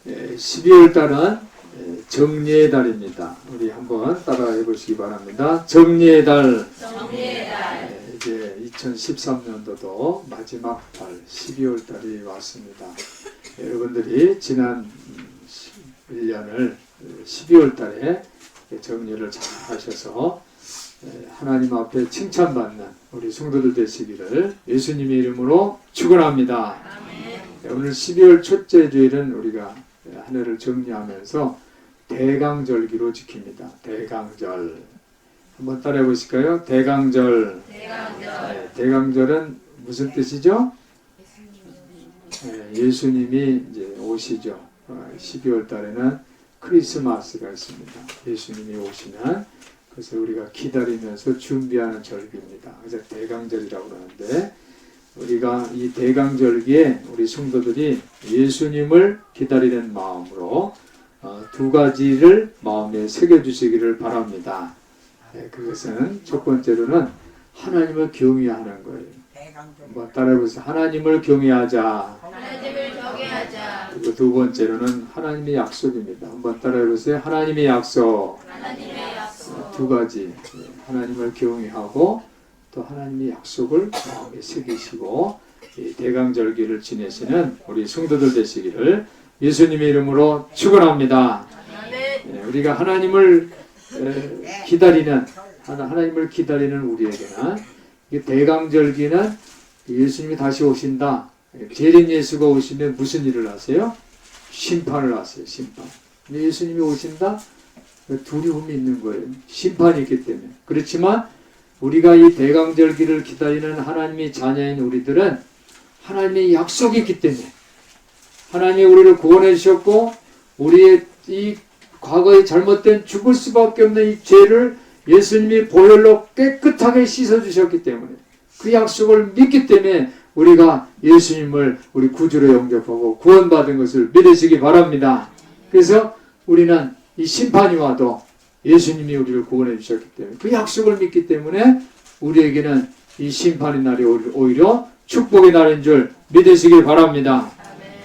12월 달은 정리의 달입니다. 우리 한번 따라해 보시기 바랍니다. 정리의 달. 정리의 달. 이제 2013년도도 마지막 달 12월 달이 왔습니다. 여러분들이 지난 1년을 12월 달에 정리를 잘 하셔서 하나님 앞에 칭찬받는 우리 성도들 되시기를 예수님의 이름으로 축원합니다. 오늘 12월 첫째 주일은 우리가 한 해를 정리하면서 대강절기로 지킵니다. 대강절. 한번 따라해 보실까요? 대강절. 대강절은 무슨 뜻이죠? 예수님이 이제 오시죠. 12월 달에는 크리스마스가 있습니다. 예수님이 오시는, 그래서 우리가 기다리면서 준비하는 절기입니다. 그래서 대강절이라고 그러는데, 우리가 이 대강절기에 우리 성도들이 예수님을 기다리는 마음으로 두 가지를 마음에 새겨주시기를 바랍니다. 그것은 첫 번째로는 하나님을 경외하는 거예요. 한번 따라해보세요. 하나님을 경외하자. 하나님을 경외하자. 그리고 두 번째로는 하나님의 약속입니다. 한번 따라해보세요. 하나님의 약속. 하나님의 약속. 두 가지. 하나님을 경외하고 또 하나님의 약속을 마음에 새기시고 이 대강절기를 지내시는 우리 성도들 되시기를 예수님의 이름으로 축원합니다. 우리가 하나님을 기다리는 우리에게는 이 대강절기는 예수님이 다시 오신다. 재림 예수가 오시면 무슨 일을 하세요? 심판을 하세요. 심판. 예수님이 오신다? 두려움이 있는 거예요. 심판이 있기 때문에. 그렇지만 우리가 이 대강절기를 기다리는 하나님의 자녀인 우리들은 하나님의 약속이 있기 때문에 하나님이 우리를 구원해 주셨고 우리의 이 과거에 잘못된 죽을 수밖에 없는 이 죄를 예수님이 보혈로 깨끗하게 씻어주셨기 때문에 그 약속을 믿기 때문에 우리가 예수님을 우리 구주로 영접하고 구원받은 것을 믿으시기 바랍니다. 그래서 우리는 이 심판이 와도 예수님이 우리를 구원해 주셨기 때문에 그 약속을 믿기 때문에 우리에게는 이 심판의 날이 오히려 축복의 날인 줄 믿으시기 바랍니다.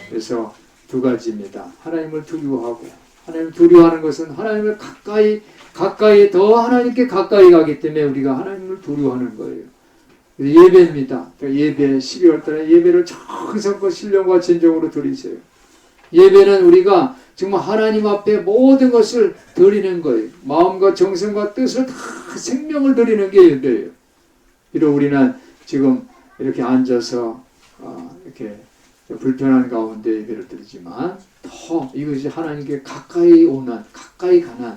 그래서 두 가지입니다. 하나님을 두려워하고, 하나님을 두려워하는 것은 하나님을 가까이 더 하나님께 가까이 가기 때문에 우리가 하나님을 두려워하는 거예요. 예배입니다. 예배, 12월 달에 예배를 정성껏 신령과 진정으로 드리세요. 예배는 우리가 정말 하나님 앞에 모든 것을 드리는 거예요. 마음과 정성과 뜻을 다 생명을 드리는 게 예배예요. 비록 우리는 지금 이렇게 앉아서 이렇게 불편한 가운데 예배를 드리지만 더 이것이 하나님께 가까이 오는, 가까이 가는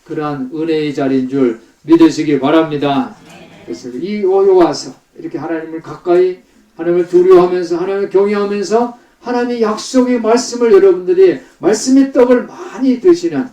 그러한 은혜의 자리인 줄 믿으시기 바랍니다. 그래서 이 와서 이렇게 하나님을 가까이, 하나님을 두려워하면서, 하나님을 경외하면서 하나님의 약속의 말씀을 여러분들이 말씀의 떡을 많이 드시는,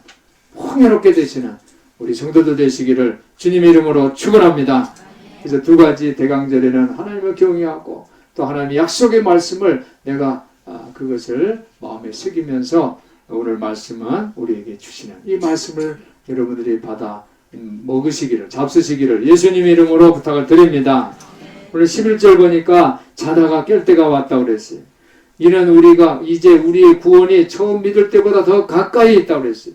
풍요롭게 드시는 우리 성도들 되시기를 주님의 이름으로 축원합니다. 그래서 두 가지 대강절에는 하나님을 경외하고 또 하나님의 약속의 말씀을 내가 그것을 마음에 새기면서 오늘 말씀은 우리에게 주시는 이 말씀을 여러분들이 받아 먹으시기를, 잡수시기를 예수님의 이름으로 부탁을 드립니다. 오늘 11절 보니까 자다가 깰 때가 왔다고 그랬어요. 이는 우리가 이제 우리의 구원이 처음 믿을 때보다 더 가까이 있다고 그랬어요.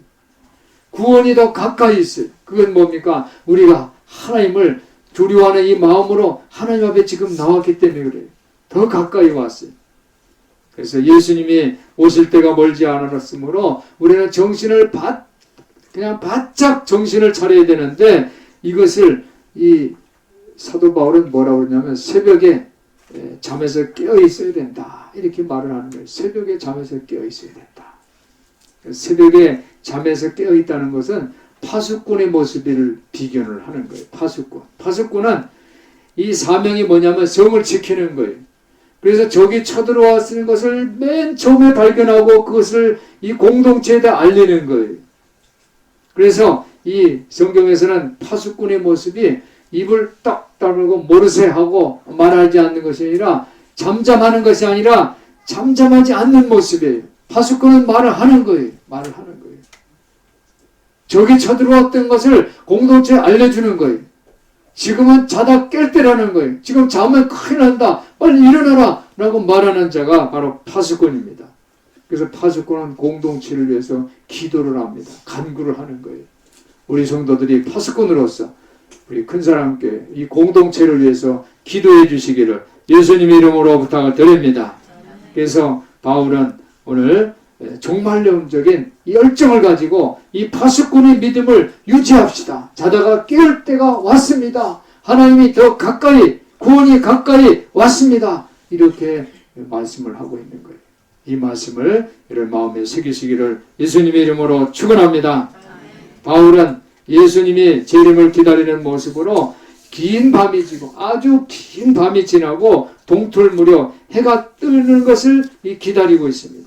구원이 더 가까이 있어요. 그건 뭡니까? 우리가 하나님을 두려워하는 이 마음으로 하나님 앞에 지금 나왔기 때문에 그래요. 더 가까이 왔어요. 그래서 예수님이 오실 때가 멀지 않았으므로 우리는 그냥 바짝 정신을 차려야 되는데 이것을 이 사도 바울은 뭐라고 그러냐면 새벽에 잠에서 깨어 있어야 된다. 이렇게 말을 하는 거예요. 새벽에 잠에서 깨어 있어야 된다. 새벽에 잠에서 깨어 있다는 것은 파수꾼의 모습을 비견을 하는 거예요. 파수꾼. 파수꾼은 이 사명이 뭐냐면 성을 지키는 거예요. 그래서 적이 쳐들어왔는 것을 맨 처음에 발견하고 그것을 이 공동체에다 알리는 거예요. 그래서 이 성경에서는 파수꾼의 모습이 입을 딱 다물고 모르쇠 하고 말하지 않는 것이 아니라 잠잠하는 것이 아니라 잠잠하지 않는 모습이에요. 파수꾼은 말을 하는 거예요. 말을 하는 거예요. 적이 쳐들어왔던 것을 공동체에 알려주는 거예요. 지금은 자다 깰 때라는 거예요. 지금 자면 큰일 난다. 빨리 일어나라 라고 말하는 자가 바로 파수꾼입니다. 그래서 파수꾼은 공동체를 위해서 기도를 합니다. 간구를 하는 거예요. 우리 성도들이 파수꾼으로서 우리 큰 사람께 이 공동체를 위해서 기도해 주시기를 예수님의 이름으로 부탁을 드립니다. 그래서 바울은 오늘 종말론적인 열정을 가지고 이 파수꾼의 믿음을 유지합시다. 자다가 깨울 때가 왔습니다. 하나님이 더 가까이, 구원이 가까이 왔습니다. 이렇게 말씀을 하고 있는 거예요. 이 말씀을 여러분 마음에 새기시기를 예수님의 이름으로 축원합니다. 바울은 예수님이 재림을 기다리는 모습으로 긴 밤이 지고 아주 긴 밤이 지나고 동틀 무렵 해가 뜨는 것을 기다리고 있습니다.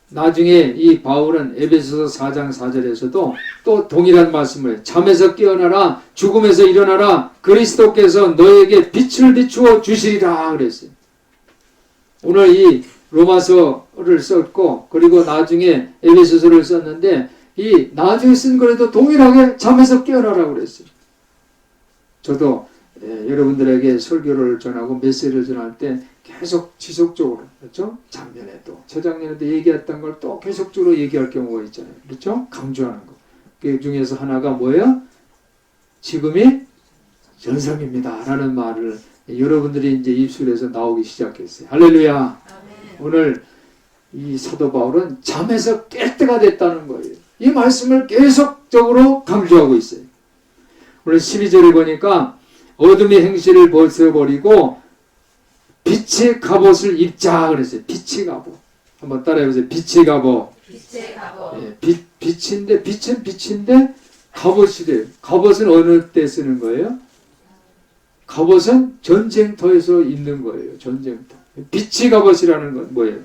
나중에 이 바울은 에베소서 4장 4절에서도 또 동일한 말씀을 잠에서 깨어나라 죽음에서 일어나라 그리스도께서 너에게 빛을 비추어 주시리라 그랬어요. 오늘 이 로마서를 썼고 그리고 나중에 에베소서를 썼는데 이 나중에 쓴 거에도 동일하게 잠에서 깨어나라고 그랬어요. 저도 여러분들에게 설교를 전하고 메시지를 전할 때 계속 지속적으로 그렇죠? 작년에도 저작년에도 얘기했던 걸 또 계속적으로 얘기할 경우가 있잖아요. 그렇죠? 강조하는 거. 그 중에서 하나가 뭐예요? 지금이 전성입니다. 라는 말을 여러분들이 이제 입술에서 나오기 시작했어요. 할렐루야. 아멘. 오늘 이 사도 바울은 잠에서 깰 때가 됐다는 거예요. 이 말씀을 계속적으로 강조하고 있어요. 오늘 12절을 보니까 어둠의 행실을 벗어버리고 빛의 갑옷을 입자 그랬어요. 빛의 갑옷. 한번 따라해보세요. 빛의 갑옷. 빛의 갑옷. 예, 빛인데 빛은 빛인데 갑옷이 돼요. 갑옷은 어느 때 쓰는 거예요? 갑옷은 전쟁터에서 입는 거예요. 전쟁터. 빛의 갑옷이라는 건 뭐예요?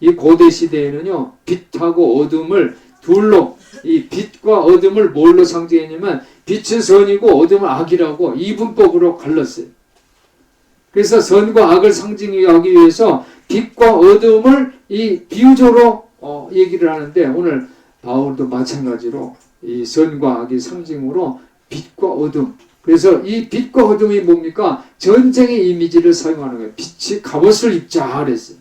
이 고대 시대에는요. 빛하고 어둠을 둘로 이 빛과 어둠을 뭘로 상징했냐면 빛은 선이고 어둠은 악이라고 이분법으로 갈랐어요. 그래서 선과 악을 상징하기 위해서 빛과 어둠을 이 비유적으로 얘기를 하는데 오늘 바울도 마찬가지로 이 선과 악의 상징으로 빛과 어둠. 그래서 이 빛과 어둠이 뭡니까? 전쟁의 이미지를 사용하는 거예요. 빛이 갑옷을 입자 그랬어요.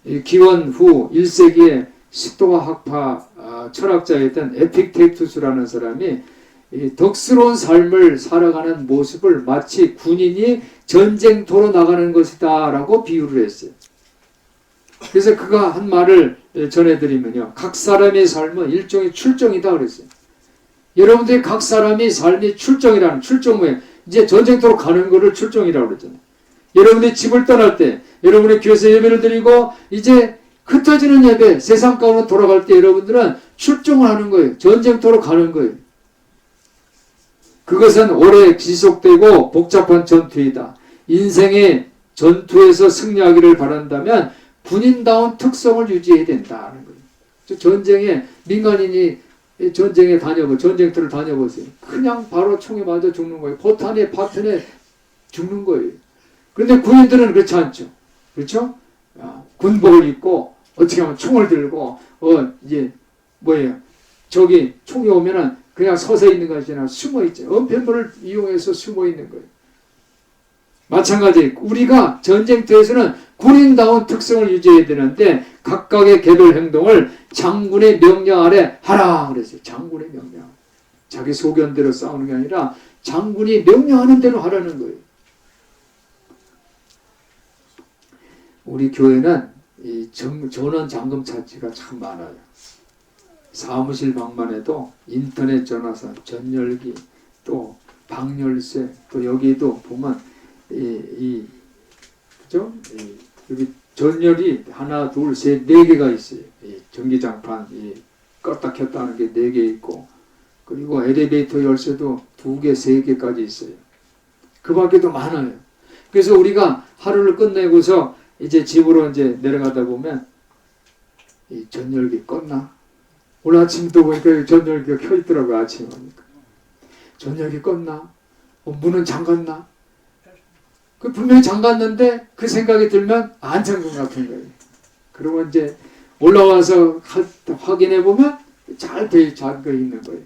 이 기원 후 1세기에 식도와 학파 철학자였던 에픽테투스라는 사람이 이 덕스러운 삶을 살아가는 모습을 마치 군인이 전쟁터로 나가는 것이다 라고 비유를 했어요. 그래서 그가 한 말을 전해드리면요. 각 사람의 삶은 일종의 출정이다 그랬어요. 여러분들이 각 사람이 삶이 출정이라는 출정 뭐예요? 이제 전쟁터로 가는 거를 출정이라고 그러잖아요. 여러분들이 집을 떠날 때 여러분이 교회에서 예배를 드리고 이제 흩어지는 예배 세상 가운데 돌아갈 때 여러분들은 출정을 하는 거예요. 전쟁터로 가는 거예요. 그것은 오래 지속되고 복잡한 전투이다. 인생의 전투에서 승리하기를 바란다면 군인다운 특성을 유지해야 된다는 거예요. 전쟁에 민간인이 전쟁에 전쟁터를 다녀보세요. 그냥 바로 총에 맞아 죽는 거예요. 포탄에 파탄에 죽는 거예요. 그런데 군인들은 그렇지 않죠. 그렇죠? 군복을 입고 어떻게 하면 총을 들고 이제 뭐예요? 저기 총이 오면은 그냥 서서 있는 것이 아니라 숨어 있죠. 은폐물을 이용해서 숨어 있는 거예요. 마찬가지 우리가 전쟁터에서는 군인다운 특성을 유지해야 되는데 각각의 개별 행동을 장군의 명령 아래 하라 그랬어요. 장군의 명령. 자기 소견대로 싸우는 게 아니라 장군이 명령하는 대로 하라는 거예요. 우리 교회는 이 전원 잠금 차지가 참 많아요. 사무실 방만해도 인터넷 전화선, 전열기, 또 방열쇠, 또 여기도 보면 그죠? 여기 전열이 하나, 둘, 셋, 네 개가 있어요. 전기장판 껐다 켰다 하는 게 네 개 있고, 그리고 엘리베이터 열쇠도 2개, 3개까지 있어요. 그 밖에도 많아요. 그래서 우리가 하루를 끝내고서 이제 집으로 이제 내려가다 보면 이 전열기 껐나? 오늘 아침도 보니까 전열기가 켜 있더라고요. 아침에 보니까. 전열기 껐나? 문은 잠갔나? 그 분명히 잠갔는데 그 생각이 들면 안 잠근 것 같은 거예요. 그리고 이제 올라와서 확인해 보면 잘 잠겨 있는 거예요.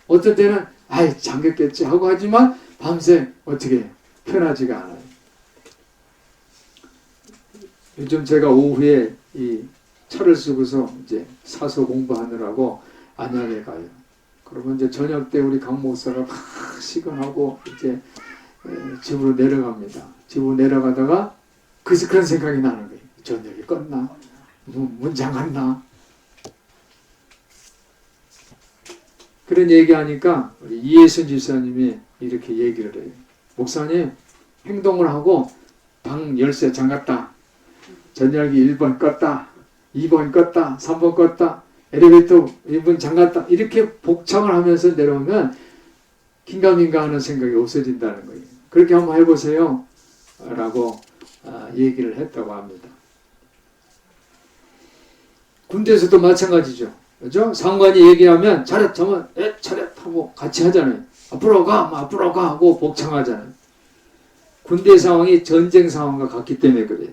어떤 때는 아이 잠겼겠지 하고 하지만 밤새 어떻게 편하지가 않아요. 요즘 제가 오후에 이 차를 쓰고서 이제 사서 공부하느라고 안양에 가요. 그러면 이제 저녁 때 우리 강 목사가 막 시근하고 이제 집으로 내려갑니다. 집으로 내려가다가 그런 생각이 나는 거예요. 저녁이 껐나? 문 잠갔나? 그런 얘기하니까 우리 이예순 집사님이 이렇게 얘기를 해요. 목사님, 행동을 하고 방 열쇠 잠갔다. 전열기 1번 껐다. 2번 껐다. 3번 껐다. 엘리베이터 1번 잠갔다. 이렇게 복창을 하면서 내려오면 긴가민가 하는 생각이 없어진다는 거예요. 그렇게 한번 해보세요. 라고 얘기를 했다고 합니다. 군대에서도 마찬가지죠. 그죠? 상관이 얘기하면 차렷 하면 차렷 하고 같이 하잖아요. 앞으로 가, 앞으로 가 하고 복창하잖아요. 군대 상황이 전쟁 상황과 같기 때문에 그래요.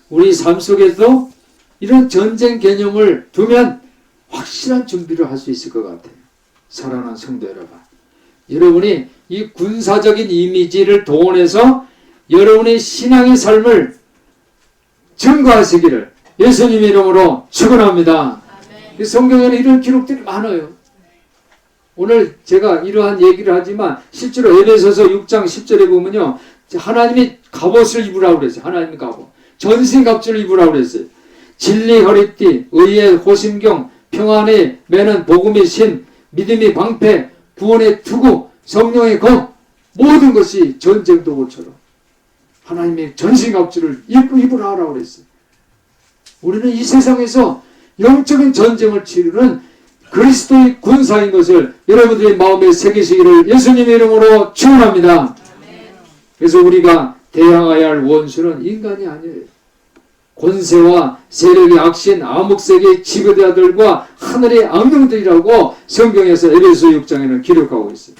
우리 삶 속에도 이런 전쟁 개념을 두면 확실한 준비를 할 수 있을 것 같아요. 사랑하는 성도 여러분. 여러분이 이 군사적인 이미지를 동원해서 여러분의 신앙의 삶을 증거하시기를 예수님 이름으로 축원합니다. 성경에는 이런 기록들이 많아요. 오늘 제가 이러한 얘기를 하지만 실제로 에베소서 6장 10절에 보면요. 하나님이 갑옷을 입으라고 그랬어요. 하나님이 갑옷. 전신갑주를 입으라고 그랬어요. 진리 허리띠, 의의 호심경, 평안의 매는 복음의 신, 믿음의 방패, 구원의 투구, 성령의 검, 모든 것이 전쟁 도구처럼 하나님의 전신갑주를 입으라 하라고 그랬어요. 우리는 이 세상에서 영적인 전쟁을 치르는 그리스도의 군사인 것을 여러분들의 마음에 새기시기를 예수님의 이름으로 축원합니다. 그래서 우리가 대항해야 할 원수는 인간이 아니에요. 권세와 세력의 악신, 암흑세계의 지배자들과 하늘의 악령들이라고 성경에서 에베소 6장에는 기록하고 있어요.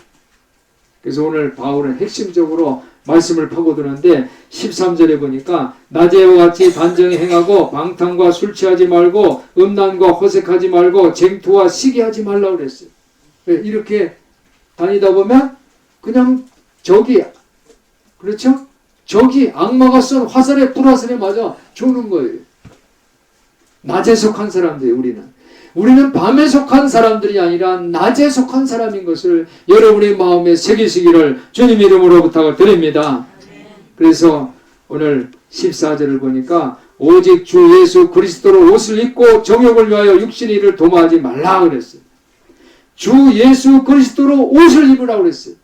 그래서 오늘 바울은 핵심적으로 말씀을 파고드는데 13절에 보니까 낮에와 같이 단정히 행하고 방탕과 술 취하지 말고 음란과 허색하지 말고 쟁투와 시기하지 말라고 그랬어요. 이렇게 다니다 보면 그냥 그렇죠? 적이 악마가 쏜 화살에 불화살에 맞아 죽는 거예요. 낮에 속한 사람들이에요. 우리는 밤에 속한 사람들이 아니라 낮에 속한 사람인 것을 여러분의 마음에 새기시기를 주님 이름으로 부탁을 드립니다. 그래서 오늘 14절을 보니까 오직 주 예수 그리스도로 옷을 입고 정욕을 위하여 육신의 일을 도모하지 말라 그랬어요. 주 예수 그리스도로 옷을 입으라고 그랬어요.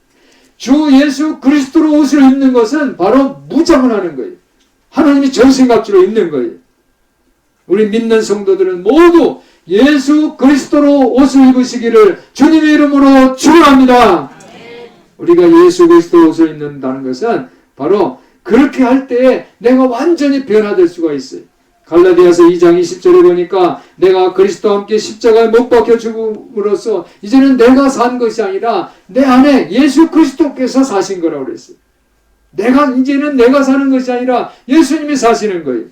주 예수 그리스도로 옷을 입는 것은 바로 무장을 하는 거예요. 하나님이 전신갑주로 입는 거예요. 우리 믿는 성도들은 모두 예수 그리스도로 옷을 입으시기를 주님의 이름으로 축원합니다. 우리가 예수 그리스도 옷을 입는다는 것은 바로 그렇게 할 때에 내가 완전히 변화될 수가 있어요. 갈라디아서 2장 20절에 보니까 내가 그리스도와 함께 십자가에 못 박혀 죽음으로써 이제는 내가 산 것이 아니라 내 안에 예수 그리스도께서 사신 거라고 그랬어요. 이제는 내가 사는 것이 아니라 예수님이 사시는 거예요.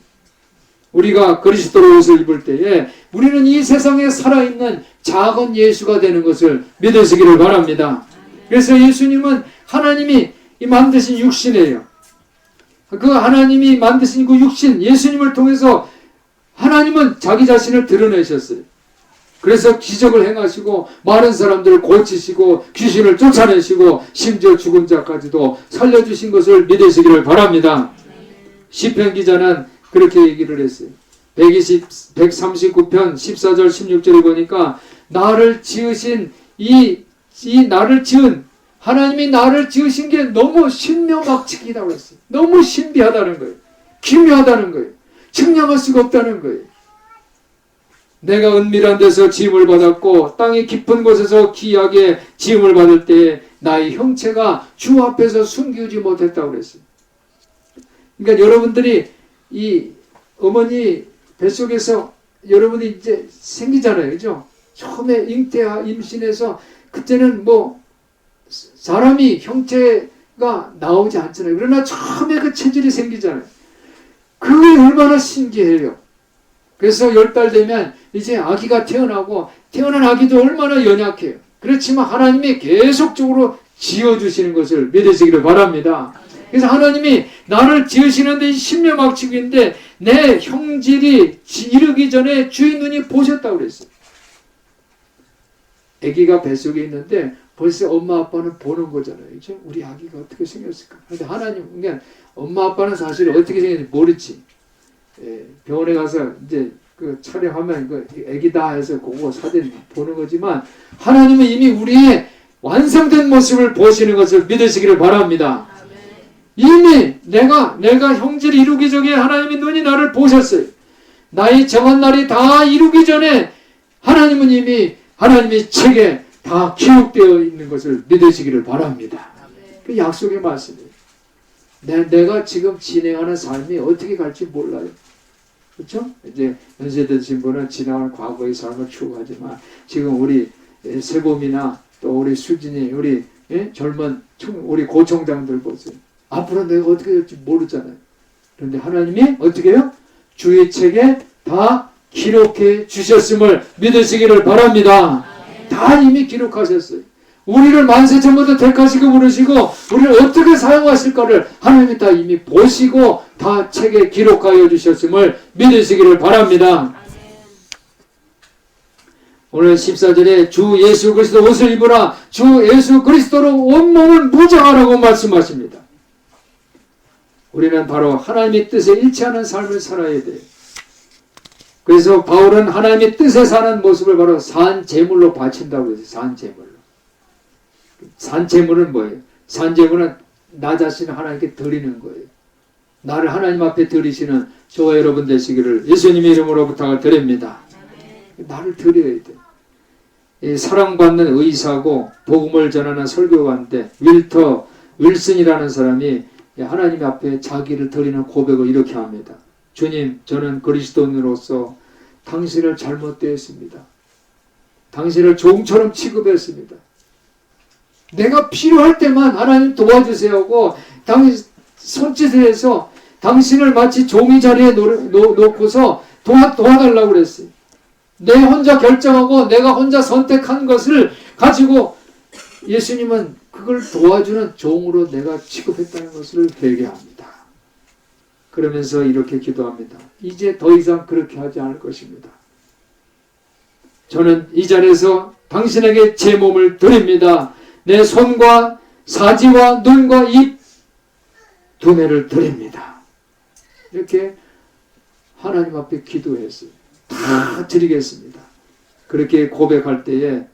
우리가 그리스도로 옷을 입을 때에 우리는 이 세상에 살아있는 작은 예수가 되는 것을 믿으시기를 바랍니다. 그래서 예수님은 하나님이 만드신 육신이에요. 그 하나님이 만드신 그 육신, 예수님을 통해서 하나님은 자기 자신을 드러내셨어요. 그래서 기적을 행하시고 많은 사람들을 고치시고 귀신을 쫓아내시고 심지어 죽은 자까지도 살려주신 것을 믿으시기를 바랍니다. 시편 기자는 그렇게 얘기를 했어요. 139편 14절 16절에 보니까 나를 지으신 나를 지은 하나님이 나를 지으신 게 너무 신묘막측이라고 했어요. 너무 신비하다는 거예요. 기묘하다는 거예요. 측량할 수가 없다는 거예요. 내가 은밀한 데서 지음을 받았고 땅의 깊은 곳에서 기이하게 지음을 받을 때 나의 형체가 주 앞에서 숨기지 못했다고 그랬어요. 그러니까 여러분들이 이 어머니 뱃속에서 여러분이 이제 생기잖아요. 그죠? 처음에 잉태와 임신해서 그때는 사람이 형체가 나오지 않잖아요. 그러나 처음에 그 체질이 생기잖아요. 그게 얼마나 신기해요. 그래서 10달 되면 이제 아기가 태어나고 태어난 아기도 얼마나 연약해요. 그렇지만 하나님이 계속적으로 지어주시는 것을 믿으시기를 바랍니다. 그래서 하나님이 나를 지으시는데 십년막측인데 내 형질이 이르기 전에 주의 눈이 보셨다고 그랬어요. 아기가 뱃속에 있는데 벌써 엄마 아빠는 보는 거잖아요. 그렇죠? 우리 아기가 어떻게 생겼을까? 근데 하나님, 그러니까 엄마 아빠는 사실 어떻게 생겼는지 모르지. 예, 병원에 가서 이제 그 촬영하면 그 아기다 해서 그거 사진 보는 거지만 하나님은 이미 우리의 완성된 모습을 보시는 것을 믿으시기를 바랍니다. 이미 내가 형질을 이루기 전에 하나님의 눈이 나를 보셨어요. 나의 정한 날이 다 이루기 전에 하나님은 이미 하나님의 책에 다 기록되어 있는 것을 믿으시기를 바랍니다. 그 약속의 말씀이에요. 내가 지금 진행하는 삶이 어떻게 갈지 몰라요. 그렇죠? 이제 연세 드신 분은 지나간 과거의 삶을 추억하지만 지금 우리 세범이나 또 우리 수진이 우리 젊은 우리 고총장들 보세요. 앞으로 내가 어떻게 될지 모르잖아요. 그런데 하나님이 어떻게 해요? 주의 책에 다 기록해 주셨음을 믿으시기를 바랍니다. 다 이미 기록하셨어요. 우리를 만세전부터 택하시고 부르시고 우리를 어떻게 사용하실까를 하나님이 다 이미 보시고 다 책에 기록하여 주셨음을 믿으시기를 바랍니다. 오늘 14절에 주 예수 그리스도 옷을 입으라 주 예수 그리스도로 온몸을 무장하라고 말씀하십니다. 우리는 바로 하나님의 뜻에 일치하는 삶을 살아야 돼요. 그래서 바울은 하나님의 뜻에 사는 모습을 바로 산제물로 바친다고 했어요. 산제물로. 산제물은 뭐예요? 산제물은 나 자신을 하나님께 드리는 거예요. 나를 하나님 앞에 드리시는 저와 여러분 되시기를 예수님의 이름으로 부탁을 드립니다. 나를 드려야 돼. 사랑받는 의사고 복음을 전하는 설교가인데 윌터 윌슨이라는 사람이 하나님 앞에 자기를 드리는 고백을 이렇게 합니다. 주님, 저는 그리스도인으로서 당신을 잘못되었습니다. 당신을 종처럼 취급했습니다. 내가 필요할 때만 하나님 도와주세요 하고 당신 손짓을 해서 당신을 마치 종이 자리에 놓고서 도와달라고 그랬어요. 내 혼자 결정하고 내가 혼자 선택한 것을 가지고 예수님은 그걸 도와주는 종으로 내가 취급했다는 것을 회개합니다. 그러면서 이렇게 기도합니다. 이제 더 이상 그렇게 하지 않을 것입니다. 저는 이 자리에서 당신에게 제 몸을 드립니다. 내 손과 사지와 눈과 입, 두뇌를 드립니다. 이렇게 하나님 앞에 기도했어요. 다 드리겠습니다. 그렇게 고백할 때에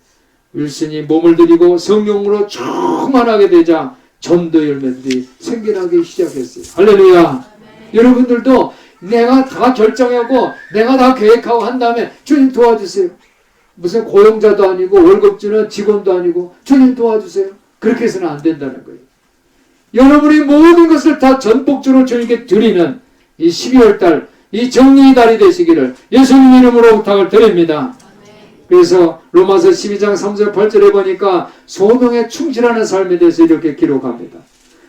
윌슨이 몸을 드리고 성령으로 충만하게 되자 전도 열매들이 생겨나기 시작했어요. 할렐루야. 여러분들도 내가 다 결정하고 내가 다 계획하고 한 다음에 주님 도와주세요. 무슨 고용자도 아니고 월급 주는 직원도 아니고 주님 도와주세요. 그렇게 해서는 안 된다는 거예요. 여러분이 모든 것을 다 전복적으로 주님께 드리는 이 12월달 이 정리의 달이 되시기를 예수님 이름으로 부탁을 드립니다. 그래서 로마서 12장 3절 8절에 보니까 소명에 충실하는 삶에 대해서 이렇게 기록합니다.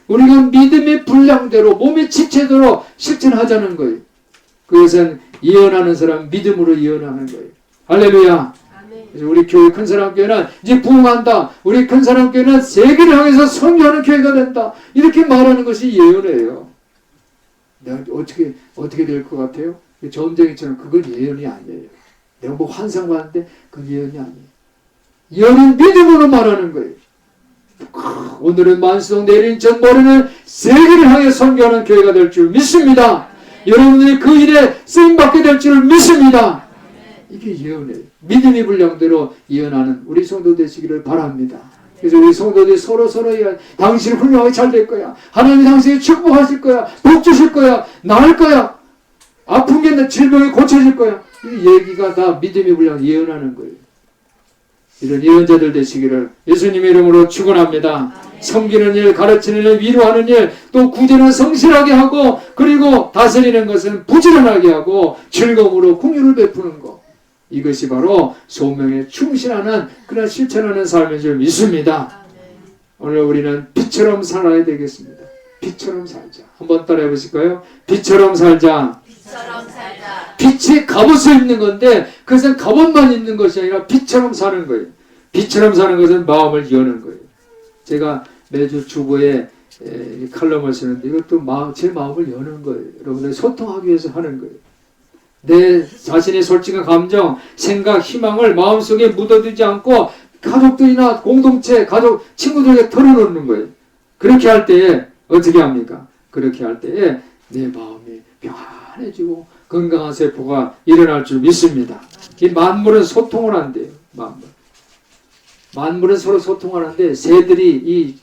우리가 믿음의 분량대로 몸의 지체대로 실천하자는 거예요. 그것은 예언하는 사람 믿음으로 예언하는 거예요. 할렐루야. 그래서 우리 교회 큰사람교회는 이제 부흥한다. 우리 큰사람교회는 세계를 향해서 선교하는 교회가 된다. 이렇게 말하는 것이 예언이에요. 내가 어떻게 될 것 같아요? 점쟁이처럼 그건 예언이 아니에요. 내가 뭐 환상 봤는데 그건 예언이 아니에요. 예언은 믿음으로 말하는 거예요. 오늘은 만수동 내일은 전 모레는 세계를 향해 선교하는 교회가 될 줄 믿습니다. 여러분들이 그 일에 쓰임받게 될 줄 믿습니다. 이게 예언이에요. 믿음의 분량대로 예언하는 우리 성도 되시기를 바랍니다. 그래서 우리 성도들이 서로 당신은 훌륭하게 잘 될 거야. 하나님이 당신을 축복하실 거야. 복 주실 거야. 나을 거야. 아픈 게 질병이 고쳐질 거야. 이 얘기가 다 믿음의 분량 예언하는 거예요. 이런 예언자들 되시기를 예수님의 이름으로 축원합니다. 섬기는 일, 가르치는 일, 위로하는 일, 또 구제는 성실하게 하고 그리고 다스리는 것은 부지런하게 하고 즐거움으로 긍휼을 베푸는 것. 이것이 바로 소명에 충실하는 그런 실천하는 삶인 줄 믿습니다. 오늘 우리는 빛처럼 살아야 되겠습니다. 빛처럼 살자. 한번 따라해 보실까요? 빛처럼 살자. 빛처럼 살자. 빛이 갑옷을 입는 건데 그것은 갑옷만 입는 것이 아니라 빛처럼 사는 거예요. 빛처럼 사는 것은 마음을 여는 거예요. 제가 매주 주보에 이 칼럼을 쓰는데 이것도 제 마음을 여는 거예요. 여러분들 소통하기 위해서 하는 거예요. 내 자신의 솔직한 감정, 생각, 희망을 마음속에 묻어두지 않고 가족들이나 공동체, 가족, 친구들에게 털어놓는 거예요. 그렇게 할 때에 어떻게 합니까? 그렇게 할 때에 내 마음이 평안해지고 건강한 세포가 일어날 줄 믿습니다. 이 만물은 소통을 한대요. 만물은 서로 소통하는데 새들이 이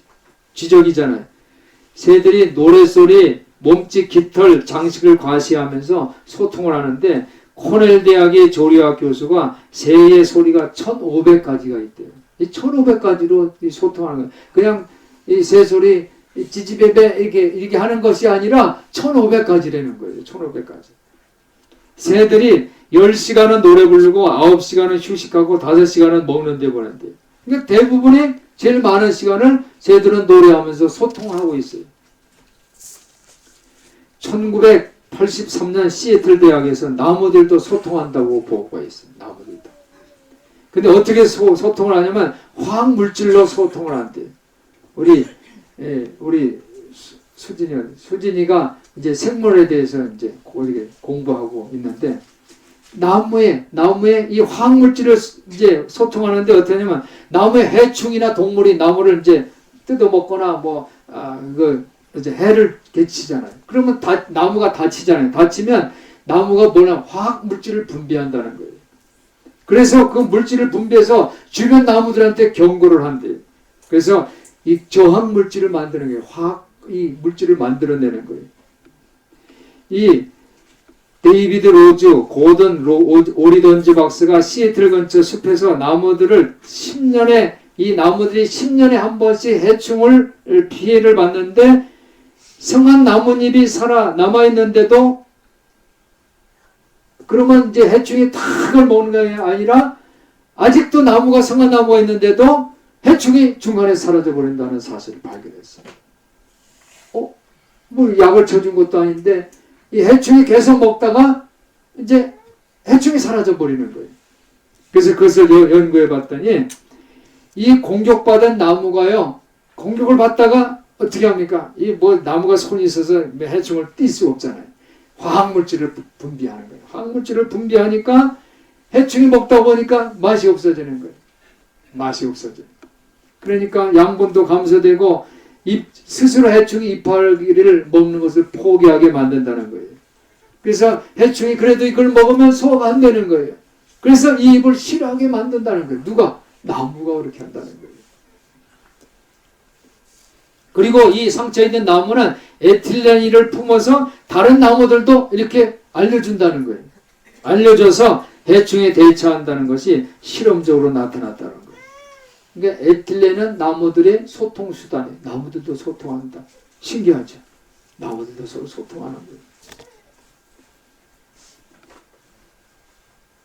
쥐적이잖아요. 새들이 노랫소리, 몸짓, 깃털, 장식을 과시하면서 소통을 하는데 코넬 대학의 조리학 교수가 새의 소리가 1500가지가 있대요. 이 1500가지로 소통하는 거예요. 그냥 이 새 소리 찌찌베베 이렇게 하는 것이 아니라 1500가지라는 거예요. 1500가지. 새들이 10시간은 노래 부르고 9시간은 휴식하고 5시간은 먹는 데 보낸대요. 그러니까 대부분의 제일 많은 시간을 새들은 노래하면서 소통을 하고 있어요. 1983년 시애틀 대학에서 나무들도 소통한다고 보고가 있어요. 나무들도. 근데 어떻게 소통을 하냐면 화학 물질로 소통을 한대요. 우리 수진이가 이제 생물에 대해서 이제 공부하고 있는데 나무에 이 화학 물질을 이제 소통하는데 어떠냐면 나무에 해충이나 동물이 나무를 이제 뜯어먹거나 이제 해를 끼치잖아요. 그러면 나무가 다치잖아요. 다치면 나무가 뭐냐 화학 물질을 분비한다는 거예요. 그래서 그 물질을 분비해서 주변 나무들한테 경고를 한대요. 그래서 이 저항 물질을 만드는 거예요. 이 물질을 만들어내는 거예요. 이 데이비드 로즈, 고든 오리던지 박사가 시애틀 근처 숲에서 나무들을 10년에 이 나무들이 10년에 한 번씩 해충을 피해를 받는데 성한 나뭇잎이 남아 있는데도 그러면 이제 해충이 다 그걸 먹는 게 아니라 아직도 나무가 성한 나무가 있는데도 해충이 중간에 사라져 버린다는 사실을 발견했어요. 뭐 약을 쳐준 것도 아닌데 이 해충이 계속 먹다가 이제 해충이 사라져 버리는 거예요. 그래서 그것을 연구해 봤더니 이 공격받은 나무가요. 공격을 받다가 어떻게 합니까? 나무가 손이 있어서 해충을 뛸 수 없잖아요. 화학물질을 분비하는 거예요. 화학물질을 분비하니까 해충이 먹다 보니까 맛이 없어지는 거예요. 맛이 없어져요. 그러니까 양분도 감소되고 스스로 해충이 이파리를 먹는 것을 포기하게 만든다는 거예요. 그래서 해충이 그래도 이걸 먹으면 소화가 안 되는 거예요. 그래서 이 입을 싫어하게 만든다는 거예요. 누가? 나무가 그렇게 한다는 거예요. 그리고 이 상처에 있는 나무는 에틸렌을 품어서 다른 나무들도 이렇게 알려준다는 거예요. 알려줘서 해충에 대처한다는 것이 실험적으로 나타났다는 거예요. 그러니까 에틸렌은 나무들의 소통수단이에요. 나무들도 소통한다. 신기하죠? 나무들도 서로 소통하는 거예요.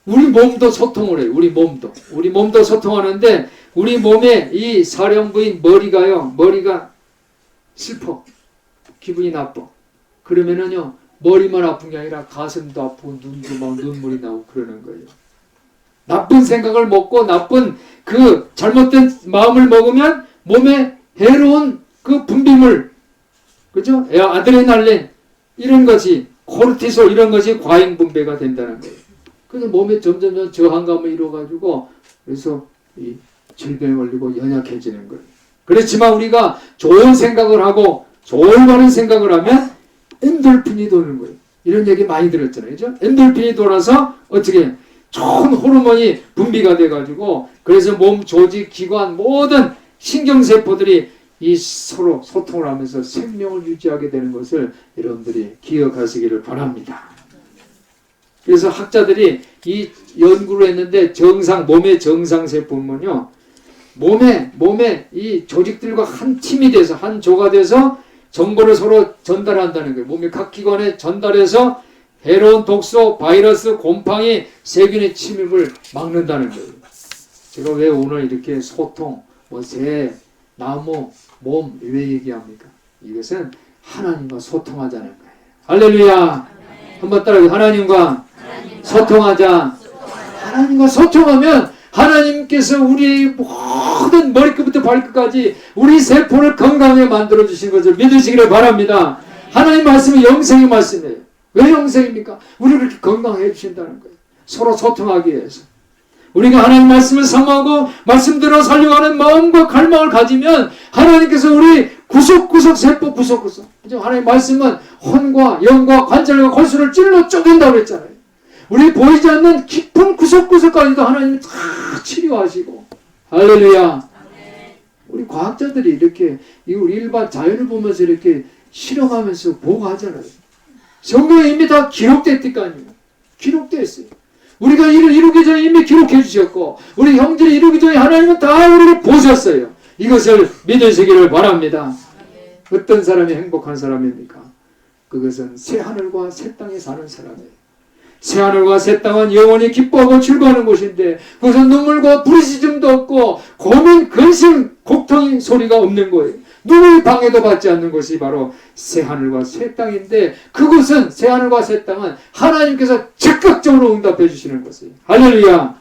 우리 몸도 소통을 해요. 우리 몸도 소통하는데 우리 몸에 이 사령부인 머리가 슬퍼. 기분이 나빠. 그러면은요, 머리만 아픈 게 아니라 가슴도 아프고 눈도 막 눈물이 나고 그러는 거예요. 나쁜 생각을 먹고 나쁜 그 잘못된 마음을 먹으면 몸에 해로운 그 분비물, 그죠? 아드레날린, 이런 것이, 코르티솔 이런 것이 과잉 분배가 된다는 거예요. 그래서 몸에 점점 저항감을 이뤄가지고, 그래서 이 질병에 걸리고 연약해지는 거예요. 그렇지만 우리가 좋은 생각을 하고 올바른 생각을 하면 엔돌핀이 도는 거예요. 이런 얘기 많이 들었잖아요. 그죠? 엔돌핀이 돌아서 어떻게 좋은 호르몬이 분비가 돼가지고 그래서 몸 조직, 기관, 모든 신경세포들이 이 서로 소통을 하면서 생명을 유지하게 되는 것을 여러분들이 기억하시기를 바랍니다. 그래서 학자들이 이 연구를 했는데 몸의 정상세포는요, 몸에 이 조직들과 한 팀이 돼서, 한 조가 돼서 정보를 서로 전달한다는 거예요. 몸의 각 기관에 전달해서 해로운 독소, 바이러스, 곰팡이, 세균의 침입을 막는다는 거예요. 제가 왜 오늘 이렇게 소통, 새, 나무, 몸, 왜 얘기합니까? 이것은 하나님과 소통하자는 거예요. 할렐루야! 한번 따라해요. 하나님과 소통하자. 하나님과 소통하면 하나님께서 우리의 모든 머리끝부터 발끝까지 우리 세포를 건강하게 만들어주신 것을 믿으시기를 바랍니다. 하나님 말씀은 영생의 말씀이에요. 왜 영생입니까? 우리를 그렇게 건강해 주신다는 거예요. 서로 소통하기 위해서. 우리가 하나님 말씀을 사모하고 말씀대로 살려고 하는 마음과 갈망을 가지면 하나님께서 우리 구석구석 세포 구석구석, 하나님 말씀은 혼과 영과 관절과 골수를 찔러 쪼갠다고 했잖아요. 우리 보이지 않는 깊은 구석구석까지도 하나님이 다 치료하시고. 할렐루야. 우리 과학자들이 이렇게 우리 일반 자연을 보면서 이렇게 실험하면서 보고하잖아요. 성경에 이미 다 기록됐니까요. 기록되어 있어요. 우리가 일을 이루기 전에 이미 기록해 주셨고 우리 형들이 이루기 전에 하나님은 다 우리를 보셨어요. 이것을 믿으시기를 바랍니다. 어떤 사람이 행복한 사람입니까? 그것은 새 하늘과 새 땅에 사는 사람이에요. 새 하늘과 새 땅은 영원히 기뻐하고 즐거워하는 곳인데 그것은 눈물과 부르짖음도 없고 고민, 근심, 곡통의 소리가 없는 거예요. 누구의 방해도 받지 않는 것이 바로 새 하늘과 새 땅인데 그것은 새 하늘과 새 땅은 하나님께서 적극적으로 응답해 주시는 것이에요. 할렐루야.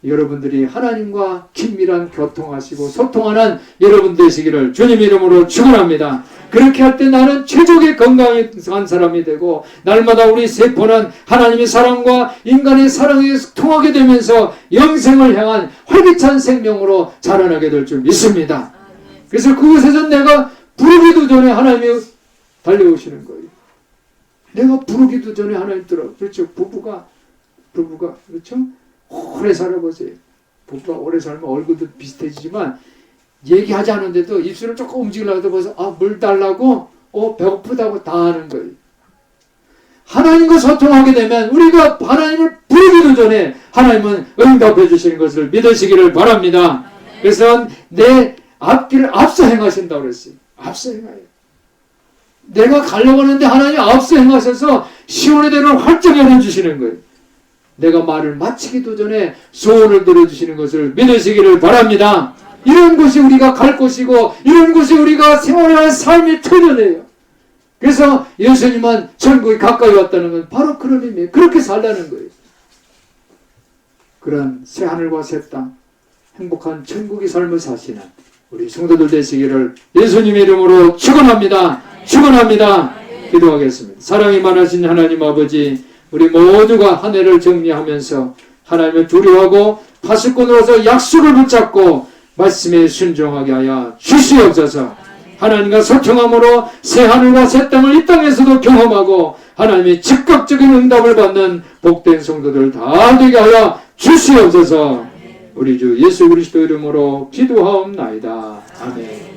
여러분들이 하나님과 긴밀한 교통하시고 소통하는 여러분 되시기를 주님 이름으로 축원합니다. 그렇게 할 때 나는 최적의 건강한 사람이 되고 날마다 우리 세포는 하나님의 사랑과 인간의 사랑에 통하게 되면서 영생을 향한 활기찬 생명으로 자라나게 될 줄 믿습니다. 그래서 그곳에서 내가 부르기도 전에 하나님이 달려오시는 거예요. 내가 부르기도 전에 하나님 들어. 그렇죠. 부부가 그렇죠. 오래 살아보세요. 부부가 오래 살면 얼굴도 비슷해지지만 얘기하지 않은데도 입술을 조금 움직이려고 해도 벌써 물 달라고 배고프다고 다 하는 거예요. 하나님과 소통하게 되면 우리가 하나님을 부르기도 전에 하나님은 응답해 주시는 것을 믿으시기를 바랍니다. 그래서 내 앞길을 앞서 행하신다고 그랬어요. 앞서 행하요. 내가 가려고 하는데 하나님이 앞서 행하셔서 시온의 대로를 활짝 열어주시는 거예요. 내가 말을 마치기도 전에 소원을 들어주시는 것을 믿으시기를 바랍니다. 이런 곳이 우리가 갈 곳이고 이런 곳이 우리가 생활할 삶의 터전이에요. 그래서 예수님은 천국이 가까이 왔다는 건 바로 그런 의미예요. 그렇게 살라는 거예요. 그런 새 하늘과 새 땅, 행복한 천국의 삶을 사시는 우리 성도들 되시기를 예수님의 이름으로 축원합니다. 축원합니다. 기도하겠습니다. 사랑이 많으신 하나님 아버지, 우리 모두가 한 해를 정리하면서 하나님을 두려워하고 파수꾼으로서 약속을 붙잡고 말씀에 순종하게 하여 주시옵소서. 하나님과 소통함으로 새 하늘과 새 땅을 이 땅에서도 경험하고 하나님의 즉각적인 응답을 받는 복된 성도들 다 되게 하여 주시옵소서. 우리 주 예수 그리스도 이름으로 기도하옵나이다. 아멘.